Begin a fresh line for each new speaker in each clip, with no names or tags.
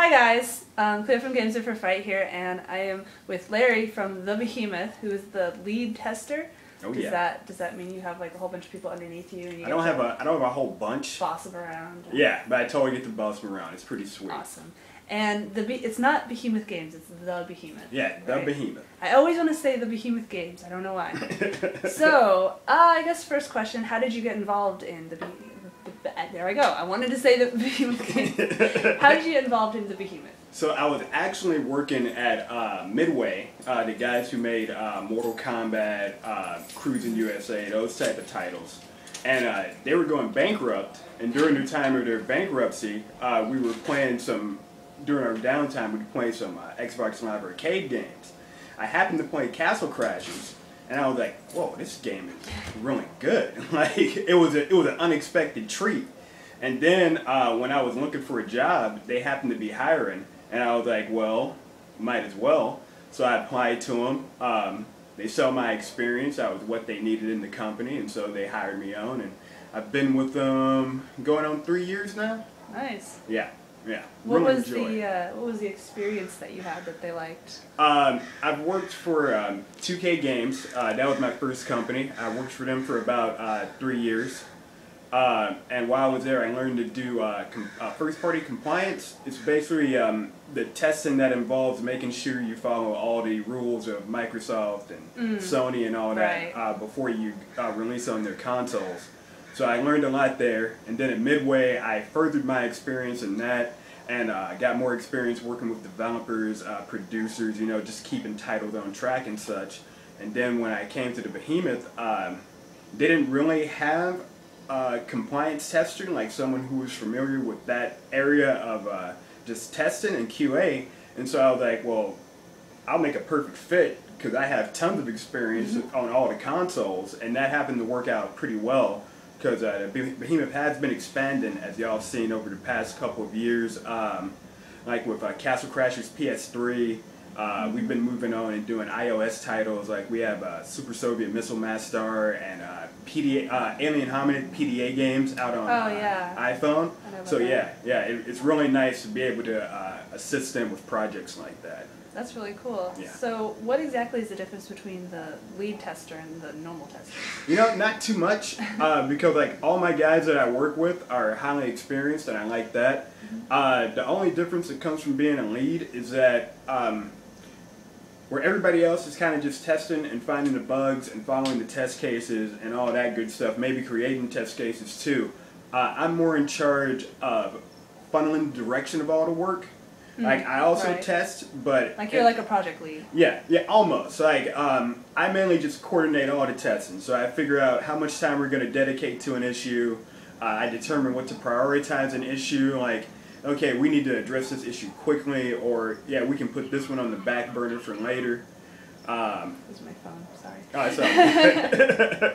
Hi guys, Cleo from Games Are for Fight here, and I am with Larry from the Behemoth, who is the lead tester.
Oh
does
yeah.
Does that mean you have like a whole bunch of people underneath you? And you
I don't have a whole bunch.
Boss them around.
Yeah, but I totally get to boss them around. It's pretty sweet.
Awesome. And it's not Behemoth Games, it's the Behemoth.
Yeah, the
right?
Behemoth.
I always want to say the Behemoth Games. I don't know why. So, I guess first question: how did you get involved in the Behemoth? There I go. I wanted to say the Behemoth Games. How did you get involved in the Behemoth?
So I was actually working at Midway, the guys who made Mortal Kombat, Cruising USA, those type of titles. And they were going bankrupt, and during the time of their bankruptcy, we were playing during our downtime, we were playing some Xbox Live arcade games. I happened to play Castle Crashers, and I was like, whoa, this game is really good. Like, it was an unexpected treat. And then when I was looking for a job, they happened to be hiring. And I was like, well, might as well. So I applied to them. They saw my experience. I was what they needed in the company, and so they hired me on. And I've been with them going on 3 years now.
Nice.
Yeah, yeah.
What
really
was the experience that you had that they liked?
I've worked for 2K Games. That was my first company. I worked for them for about 3 years. And while I was there, I learned to do first-party compliance. It's basically the testing that involves making sure you follow all the rules of Microsoft and Sony and all that before you release on their consoles. So I learned a lot there. And then at Midway, I furthered my experience in that and got more experience working with developers, producers, just keeping titles on track and such. And then when I came to the Behemoth, they didn't really have compliance tester, like someone who was familiar with that area of just testing and QA, and so I was like, well, I'll make a perfect fit because I have tons of experience on all the consoles, and that happened to work out pretty well because Behemoth has been expanding, as y'all have seen over the past couple of years, like with Castle Crashers PS3. We've been moving on and doing iOS titles, like we have Super Soviet Missile Master and Alien Hominid PDA games out on iPhone. So it's really nice to be able to assist them with projects like that.
That's really cool.
Yeah.
So what exactly is the difference between the lead tester and the normal tester?
Not too much, because like all my guys that I work with are highly experienced, and I like that. The only difference that comes from being a lead is that where everybody else is kind of just testing and finding the bugs and following the test cases and all that good stuff, maybe creating test cases too. I'm more in charge of funneling the direction of all the work. Like I also test, but
like you're like a project lead.
Yeah, almost. Like I mainly just coordinate all the testing. So I figure out how much time we're going to dedicate to an issue. I determine what to prioritize an issue. Like, okay, we need to address this issue quickly, or yeah, we can put this one on the back burner for later.
This is my phone. Sorry.
Oh, sorry.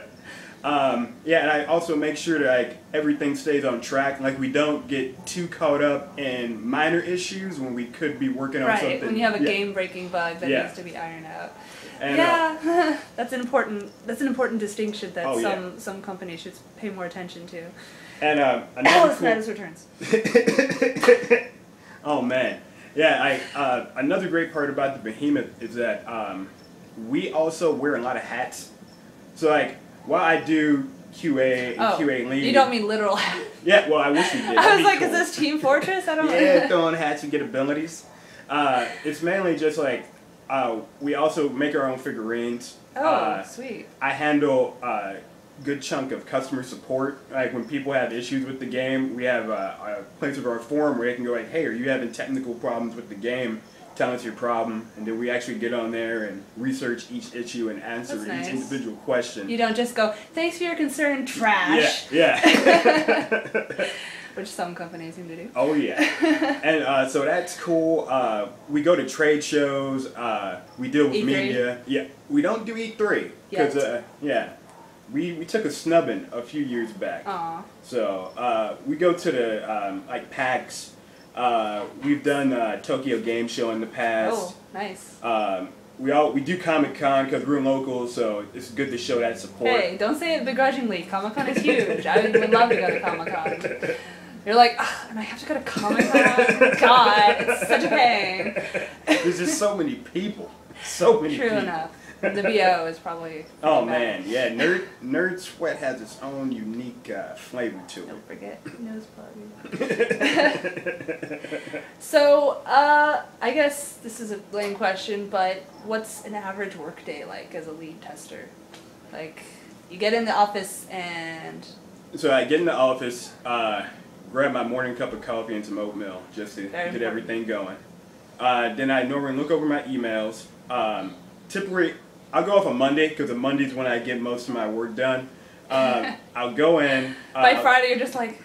Yeah, and I also make sure that like everything stays on track. Like we don't get too caught up in minor issues when we could be working on something.
Right, when you have a game-breaking bug that needs to be ironed out.
And,
that's an important distinction that some companies should pay more attention to.
And
Status returns.
Oh man, yeah. Another great part about the Behemoth is that we also wear a lot of hats. So like while I do QA and QA lead,
you don't mean literal hats.
Yeah, well I wish we did.
I was like, cool. Is this Team Fortress? I don't know.
Yeah, throwing hats and get abilities. It's mainly just like we also make our own figurines.
Oh, sweet.
I handle good chunk of customer support. Like when people have issues with the game, we have a place of our forum where they can go like, hey, are you having technical problems with the game? Tell us your problem, and then we actually get on there and research each issue and answer each individual question.
You don't just go, thanks for your concern, trash.
Yeah.
Which some companies seem to do.
Oh yeah. And so that's cool. We go to trade shows. We deal with
E3?
media. Yeah. We don't do E3 because we took a snubbing a few years back.
Aww.
So we go to the like PAX. We've done Tokyo Game Show in the past.
Oh, nice.
We do Comic-Con because we're local, so it's good to show that support.
Hey, don't say it begrudgingly. Comic-Con is huge. I would love to go to Comic-Con. You're like, and I have to go to Comic-Con? God, it's such a pain.
There's just so many people. So many
True
people.
enough. The BO is probably...
Oh, man. Yeah, Nerd Sweat has its own unique flavor to it.
Don't forget, nose plug. So, I guess this is a lame question, but what's an average workday like as a lead tester? Like, you get in the office and...
So I get in the office, grab my morning cup of coffee and some oatmeal just to get everything going. Then I normally look over my emails. Typically, I'll go off on Monday because on Monday's when I get most of my work done. I'll go in.
By Friday, you're just like,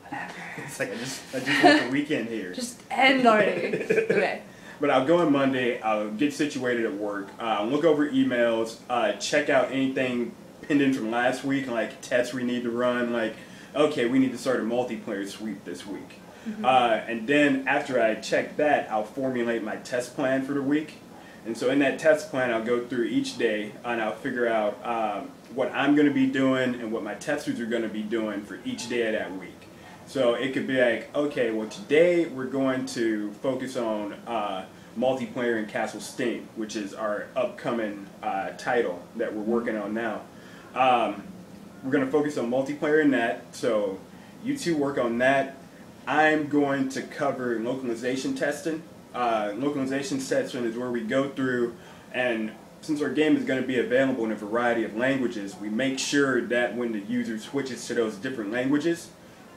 whatever.
It's like I just want the weekend here.
Just end already. Okay.
But I'll go on Monday. I'll get situated at work. Look over emails. Check out anything pending from last week, like tests we need to run. Like, okay, we need to start a multiplayer sweep this week. Mm-hmm. And then after I check that, I'll formulate my test plan for the week. And so in that test plan, I'll go through each day and I'll figure out what I'm going to be doing and what my testers are going to be doing for each day of that week. So it could be like, okay, well today we're going to focus on multiplayer in Castle Sting, which is our upcoming title that we're working on now. We're going to focus on multiplayer in that, so you two work on that. I'm going to cover localization testing. Localization testing is where we go through, and since our game is going to be available in a variety of languages, we make sure that when the user switches to those different languages,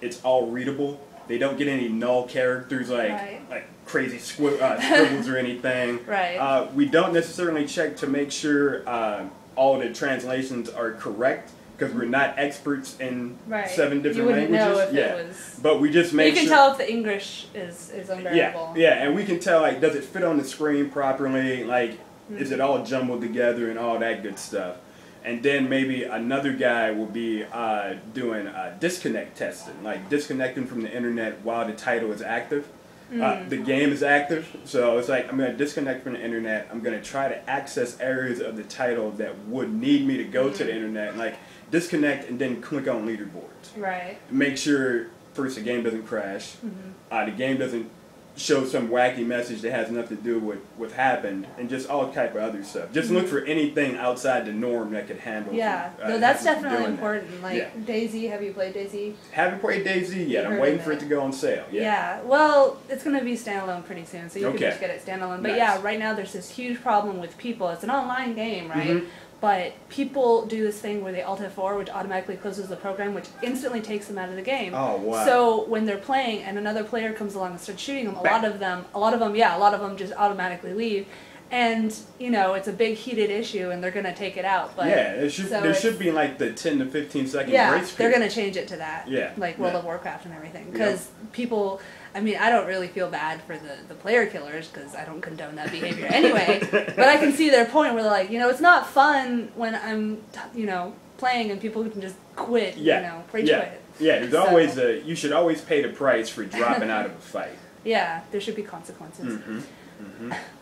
it's all readable. They don't get any null characters like crazy scribbles or anything.
Right.
We don't necessarily check to make sure all the translations are correct, because we're not experts in 7 different languages.
Know if it was...
But we just make sure...
You can tell if the English is unbearable.
Yeah, and we can tell, like, does it fit on the screen properly? Like, is it all jumbled together and all that good stuff? And then maybe another guy will be doing disconnect testing, like disconnecting from the internet while the title is active. The game is active, so it's like I'm going to disconnect from the internet. I'm going to try to access areas of the title that would need me to go to the internet, like disconnect and then click on leaderboards.
Right.
Make sure first the game doesn't crash, the game doesn't show some wacky message that has nothing to do with what happened, and just all type of other stuff. Just look for anything outside the norm that could handle.
Yeah, no, that's definitely important. Like Daisy, have you played Daisy?
Haven't played Daisy yet. I'm waiting for it to go on sale.
Yeah, well, it's going to be standalone pretty soon, so you can just get it standalone. But yeah, right now there's this huge problem with people. It's an online game, right? But people do this thing where they Alt F4, which automatically closes the program, which instantly takes them out of the game.
Oh, wow.
So when they're playing and another player comes along and starts shooting them, a lot of them just automatically leave. And, you know, it's a big heated issue and they're going to take it out. But
yeah, there should be like the 10 to 15 second grace period.
They're going to change it to that.
Yeah.
Like World of Warcraft and everything. Because people... I mean, I don't really feel bad for the player killers because I don't condone that behavior anyway. But I can see their point where they're like, you know, it's not fun when I'm, you know, playing and people can just quit, you know, rage quit.
Yeah, there's always you should always pay the price for dropping out of a fight.
Yeah, there should be consequences.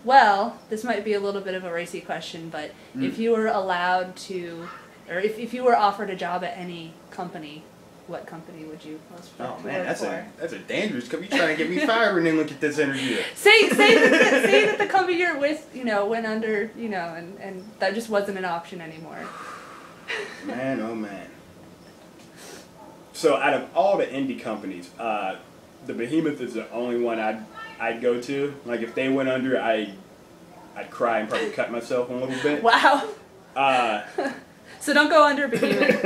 Well, this might be a little bit of a racy question, but if you were allowed to, or if you were offered a job at any company, what company would you most prefer to work for?
That's a dangerous company. You're trying to get me fired and then look at this interview.
Say that the company you're with, you know, went under, you know, and that just wasn't an option anymore.
Man, oh man. So out of all the indie companies, the Behemoth is the only one I'd go to. Like if they went under, I'd cry and probably cut myself a little bit.
Wow. So don't go under Behemoth,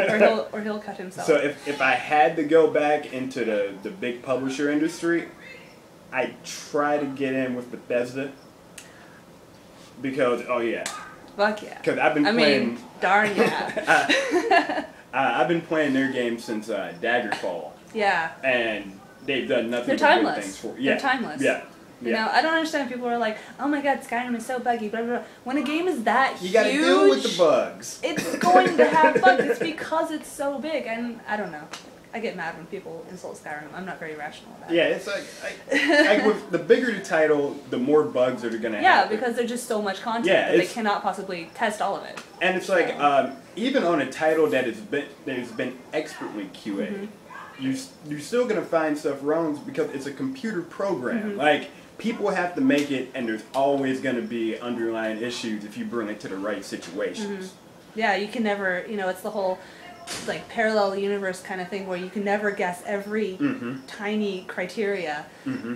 or he'll cut himself.
So if I had to go back into the big publisher industry, I'd try to get in with Bethesda. Because, oh yeah.
Fuck yeah.
Because I've been playing...
I mean, darn yeah.
I've been playing their game since Daggerfall.
Yeah.
And they've done nothing
but
good things for
it. They're timeless.
Yeah.
You know, I don't understand. People are like, "Oh my God, Skyrim is so buggy." Blah blah blah. When a game is that huge,
you gotta deal with the bugs.
It's going to have bugs. It's because it's so big, and I don't know. I get mad when people insult Skyrim. I'm not very rational about it.
Yeah, it's like with the bigger the title, the more bugs are gonna have.
Yeah, because there's just so much content that they cannot possibly test all of it.
And it's like even on a title that has been expertly QA'd, you're still gonna find stuff wrong because it's a computer program. Like, people have to make it, and there's always gonna be underlying issues if you bring it to the right situations.
Yeah, you can never, you know, it's the whole like parallel universe kind of thing where you can never guess every tiny criteria.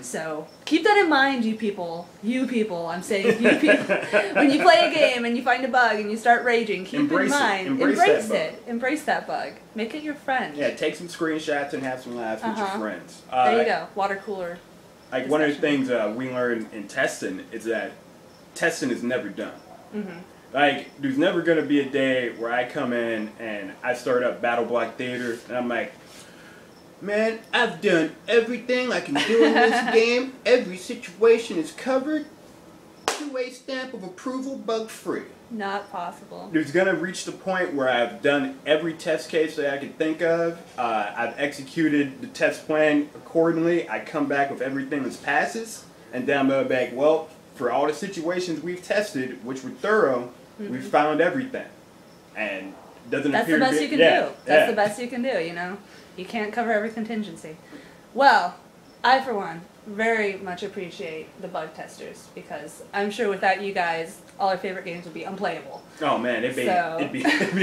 So keep that in mind, you people. I'm saying you people. When you play a game and you find a bug and you start raging, keep in mind, embrace that bug. Make it your friend.
Yeah, take some screenshots and have some laughs with your friends.
There you go, water cooler.
Like, one of the things we learned in testing is that testing is never done. Like, there's never going to be a day where I come in and I start up battleblock theater and I'm like, man, I've done everything I can do in this game. Every situation is covered. 2A stamp of approval, bug free.
Not possible.
There's going to reach the point where I've done every test case that I can think of. I've executed the test plan accordingly. I come back with everything that passes. And then I'm going back, well, for all the situations we've tested, which were thorough, we've found everything. And doesn't
That's
appear
the
to
best
be,
you can do. That's the best you can do, you know? You can't cover every contingency. Well, I, for one, very much appreciate the bug testers, because I'm sure without you guys, all our favorite games would be unplayable.
Oh man, it'd be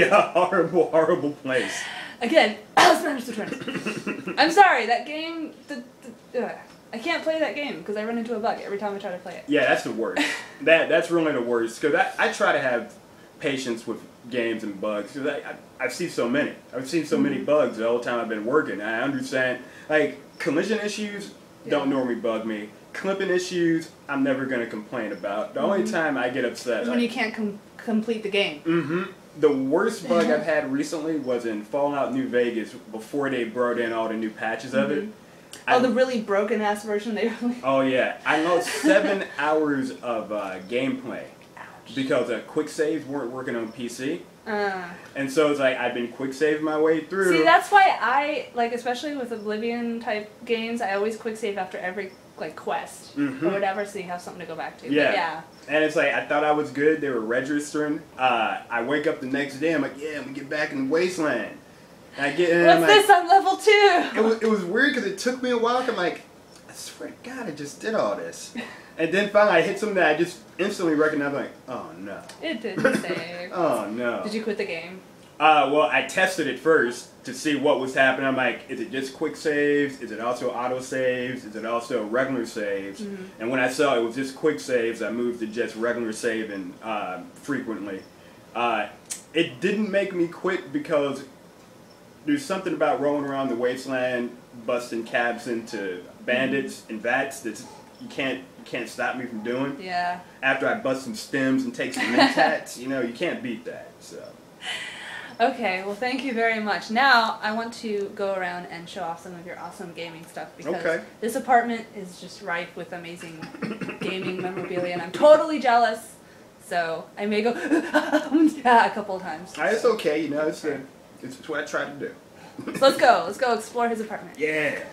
a horrible, horrible place.
Again, Spanish the Twins. I'm sorry, that game, I can't play that game because I run into a bug every time I try to play it.
Yeah, that's the worst. That's really the worst, because I try to have patience with games and bugs, because I've seen so many. I've seen so many bugs the whole time I've been working. I understand, like, collision issues don't normally bug me. Clipping issues, I'm never going to complain about. The only time I get upset
is when you can't complete the game.
The worst bug I've had recently was in Fallout New Vegas before they brought in all the new patches of it.
The really broken ass version they really.
Oh yeah, I lost 7 hours of gameplay because quick saves weren't working on PC. And so it's like I've been quick saving my way through.
See, that's why I like, especially with Oblivion type games, I always quick save after every like quest or whatever, so you have something to go back to.
Yeah.
But yeah.
And it's like I thought I was good. They were registering. I wake up the next day. I'm like, yeah, I'm gonna get back in the wasteland. And I get in.
What's this? I'm level 2.
It was weird because it took me a while. I'm like, I swear to God, I just did all this. And then finally I hit something that I just instantly recognized. I'm like, oh no.
It didn't save.
Oh no.
Did you quit the game?
Well, I tested it first to see what was happening. I'm like, is it just quick saves? Is it also auto saves? Is it also regular saves? And when I saw it was just quick saves, I moved to just regular saving frequently. It didn't make me quit because there's something about rolling around the wasteland, busting cabs into bandits and vats that you can't stop me from doing.
Yeah.
After I bust some stems and take some mentats, you know, you can't beat that. So.
Okay, well thank you very much. Now I want to go around and show off some of your awesome gaming stuff, because this apartment is just rife with amazing gaming memorabilia and I'm totally jealous. So I may go a couple of times.
It's okay, you know, it's what I try to do.
So let's go explore his apartment.
Yeah.